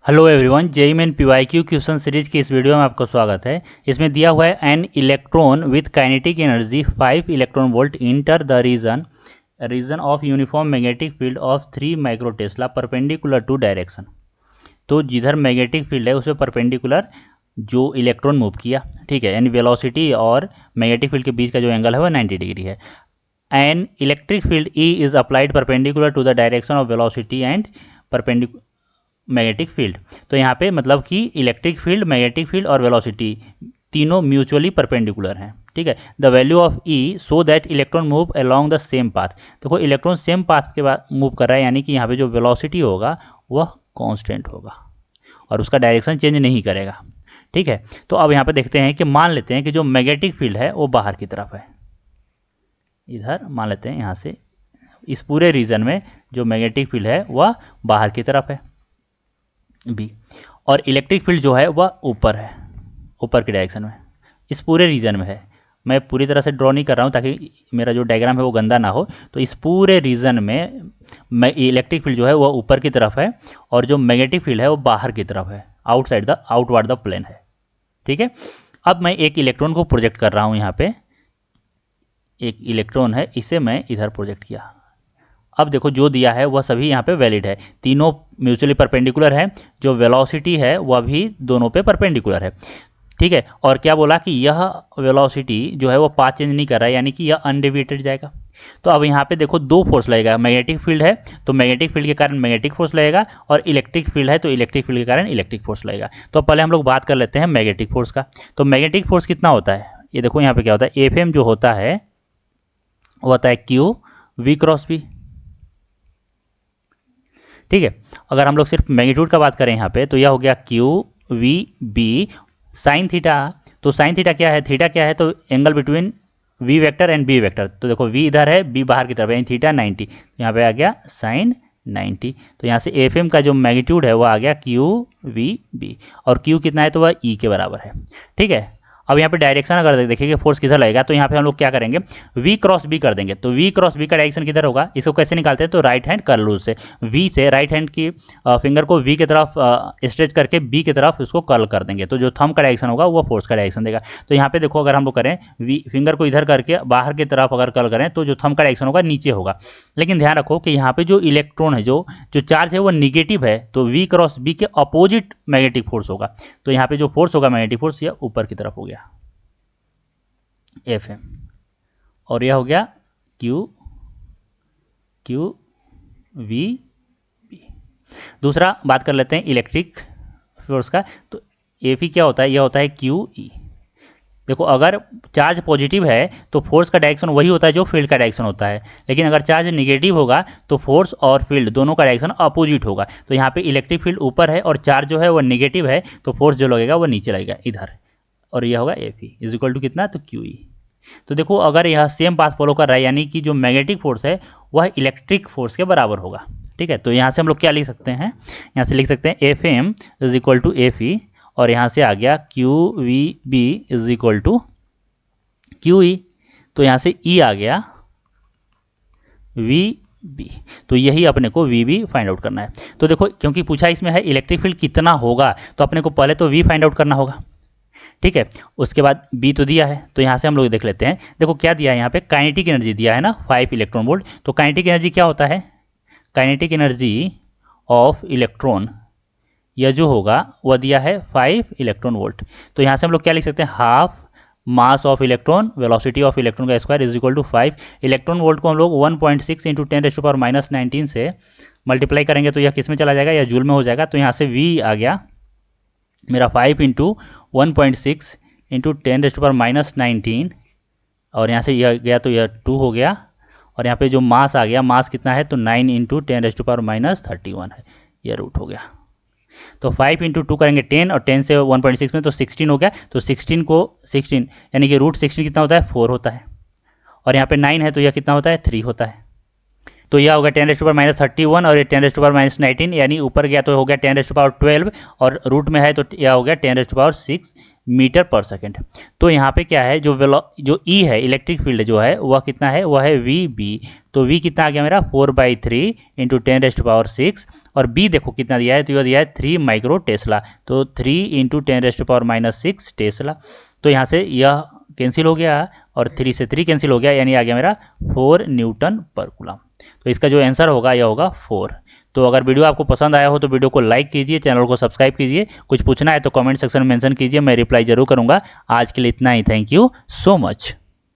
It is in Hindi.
Hello everyone, JEE main PYQ question series की इस वीडियो में आपका स्वागत है। इसमें दिया हुआ है an electron with kinetic energy 5 electron volt enter the region of uniform magnetic field of 3 micro tesla perpendicular to direction. तो जिधर मैग्नेटिक फील्ड है उसमें परपेंडिकुलर जो इलेक्ट्रॉन मूव किया, ठीक है, यानी वेलोसिटी और मैग्नेटिक फील्ड के बीच का जो एंगल है वो 90 डिग्री है। An electric field E is applied perpendicular to the direction of velocity and perpendicular magnetic field. तो यहाँ पे मतलब कि इलेक्ट्रिक फील्ड, मैग्नेटिक फील्ड और वेलोसिटी तीनों म्यूचुअली परपेंडिकुलर हैं, ठीक है। The value of E so that electron move along the same path. देखो इलेक्ट्रॉन सेम पाथ के बाद मूव कर रहा है, यानी कि यहाँ पे जो वेलोसिटी होगा वह कांस्टेंट होगा और उसका डायरेक्शन चेंज नहीं करेगा, ठीक है। तो अब यहाँ पे देखते हैं कि मान लेते हैं कि जो मैग्नेटिक फील्ड है वो बाहर की तरफ है। इधर मान लेते हैं यहाँ से इस पूरे रीजन में जो मैग्नेटिक फील्ड है वह बाहर की तरफ है बी, और इलेक्ट्रिक फील्ड जो है वह ऊपर है, ऊपर की डायरेक्शन में, इस पूरे रीजन में है। मैं पूरी तरह से ड्रॉ नहीं कर रहा हूँ ताकि मेरा जो डायग्राम है वो गंदा ना हो। तो इस पूरे रीजन में इलेक्ट्रिक फील्ड जो है वह ऊपर की तरफ है और जो मैग्नेटिक फील्ड है वो बाहर की तरफ है, आउटवर्ड द प्लेन है, ठीक है। अब मैं एक इलेक्ट्रॉन को प्रोजेक्ट कर रहा हूँ, यहाँ पे एक इलेक्ट्रॉन है, इसे मैं इधर प्रोजेक्ट किया। अब देखो जो दिया है वह सभी यहाँ पे वैलिड है, तीनों म्यूचुअली परपेंडिकुलर है, जो वेलोसिटी है वह भी दोनों पे परपेंडिकुलर है, ठीक है। और क्या बोला कि यह वेलोसिटी जो है वो पाथ चेंज नहीं कर रहा है, यानी कि यह अनडेविएटेड जाएगा। तो अब यहाँ पे देखो दो फोर्स लगेगा, मैग्नेटिक फील्ड है तो मैग्नेटिक फील्ड के कारण मैग्नेटिक फोर्स लगेगा, और इलेक्ट्रिक फील्ड है तो इलेक्ट्रिक फील्ड के कारण इलेक्ट्रिक फोर्स लगेगा। तो पहले हम लोग बात कर लेते हैं मैग्नेटिक फोर्स का। तो मैग्नेटिक फोर्स कितना होता है, ये देखो यहाँ पे क्या होता है, एफ जो होता है वो होता है क्यू वी क्रॉस बी, ठीक है। अगर हम लोग सिर्फ मैग्नीट्यूड का बात करें यहाँ पे तो यह हो गया Q V B sine theta. तो साइन थीटा क्या है, थीटा क्या है, तो angle between V vector and B vector. तो देखो वी इधर है, बी बाहर की तरफ है, यानी थीटा 90, यहाँ पे आ गया साइन 90। तो यहाँ से एफ एम का जो मैग्नीट्यूड है वो आ गया क्यू वी बी, और क्यू कितना है तो वह ई के बराबर है, ठीक है। अब यहाँ पे डायरेक्शन अगर देखिए कि फोर्स किधर लगेगा, तो यहाँ पे हम लोग क्या करेंगे, वी क्रॉस बी कर देंगे। तो वी क्रॉस बी का डायरेक्शन किधर होगा, इसको कैसे निकालते हैं, तो राइट हैंड कर लो उससे, वी से राइट हैंड की फिंगर को वी की तरफ स्ट्रेच करके बी की तरफ उसको कर्ल कर देंगे। तो जो थंब का डायरेक्शन होगा वो फोर्स का डायरेक्शन देगा। तो यहाँ पे देखो अगर हम लोग करें वी फिंगर को इधर करके बाहर की तरफ अगर कर्ल करें तो जो थंब का डायरेक्शन होगा नीचे होगा। लेकिन ध्यान रखो कि यहाँ पे जो इलेक्ट्रॉन है, जो चार्ज है वो निगेटिव है, तो वी क्रॉस बी के अपोजिट मैग्नेटिक फोर्स होगा। तो यहाँ पे जो फोर्स होगा मैग्नेटिक फोर्स यह ऊपर की तरफ हो गया एफ एम, और यह हो गया क्यू वी बी। दूसरा बात कर लेते हैं इलेक्ट्रिक फोर्स का। तो एफ ई क्या होता है, यह होता है क्यू ई। देखो अगर चार्ज पॉजिटिव है तो फोर्स का डायरेक्शन वही होता है जो फील्ड का डायरेक्शन होता है, लेकिन अगर चार्ज नेगेटिव होगा तो फोर्स और फील्ड दोनों का डायरेक्शन अपोजिट होगा। तो यहाँ पे इलेक्ट्रिक फील्ड ऊपर है और चार्ज जो है वो नेगेटिव है, तो फोर्स जो लगेगा वो नीचे लगेगा इधर, और यह होगा F E is equal to कितना, तो क्यू ई। तो देखो अगर यह सेम पाथ फॉलो कर रहा है, यानी कि जो मैग्नेटिक फोर्स है वह इलेक्ट्रिक फोर्स के बराबर होगा, ठीक है। तो यहाँ से हम लोग क्या लिख सकते हैं, यहाँ से लिख सकते हैं F M is equal to F E, और यहाँ से आ गया Q V B is equal to Q E. तो यहाँ से ई आ गया वी बी, तो यही अपने को वी बी फाइंड आउट करना है। तो देखो क्योंकि पूछा इसमें है इलेक्ट्रिक फील्ड कितना होगा, तो अपने को पहले तो वी फाइंड आउट करना होगा, ठीक है। उसके बाद बी तो दिया है, तो यहाँ से हम लोग देख लेते हैं। देखो क्या दिया है यहाँ पे, काइनेटिक एनर्जी दिया है ना 5 इलेक्ट्रॉन वोल्ट। तो काइनेटिक एनर्जी क्या होता है, काइनेटिक एनर्जी ऑफ इलेक्ट्रॉन यह जो होगा वह दिया है 5 इलेक्ट्रॉन वोल्ट। तो यहाँ से हम लोग क्या लिख सकते हैं, half mass of electron velocity of electron का square is equal to 5 electron volt को हम लोग 1.6 इंटू 10⁻⁻19 से मल्टीप्लाई करेंगे तो यह किस में चला जाएगा, यह जूल में हो जाएगा। तो यहाँ से वी आ गया मेरा 5 इंटू 1.6 इंटू 10⁻⁻19, और यहाँ से यह गया तो यह 2 हो गया, और यहाँ पे जो मास आ गया, मास कितना है तो 9 इंटू 10⁻31 है, यह रूट हो गया। तो 5 इंटू 2 करेंगे 10, और 10 से 1.6 में तो 16 हो गया। तो 16 को 16 यानी कि रूट 16 कितना होता है, 4 होता है, और यहाँ पे 9 है तो यह कितना होता है, 3 होता है। तो यह होगा 10⁻31 और ये 10⁻19, यानी ऊपर गया तो हो गया 10⁻12, और रूट में है तो यह हो गया 10⁻6 मीटर पर सेकेंड। तो यहाँ पे क्या है, जो ई है इलेक्ट्रिक फील्ड जो है वह कितना है, वह है वी बी। तो वी कितना आ गया मेरा 4/3 इंटू 10⁻⁶, और बी देखो कितना दिया है, तो यह दिया है 3 माइक्रो टेस्ला, तो 3 इंटू 10⁻⁻6 टेस्ला। तो यहाँ से यह कैंसिल हो गया और 3 से 3 कैंसिल हो गया, यानी आ गया मेरा 4 न्यूटन पर कूलम। तो इसका जो आंसर होगा यह होगा 4। तो अगर वीडियो आपको पसंद आया हो तो वीडियो को लाइक कीजिए, चैनल को सब्सक्राइब कीजिए। कुछ पूछना है तो कमेंट सेक्शन में मेंशन कीजिए, मैं रिप्लाई जरूर करूंगा। आज के लिए इतना ही, थैंक यू सो मच।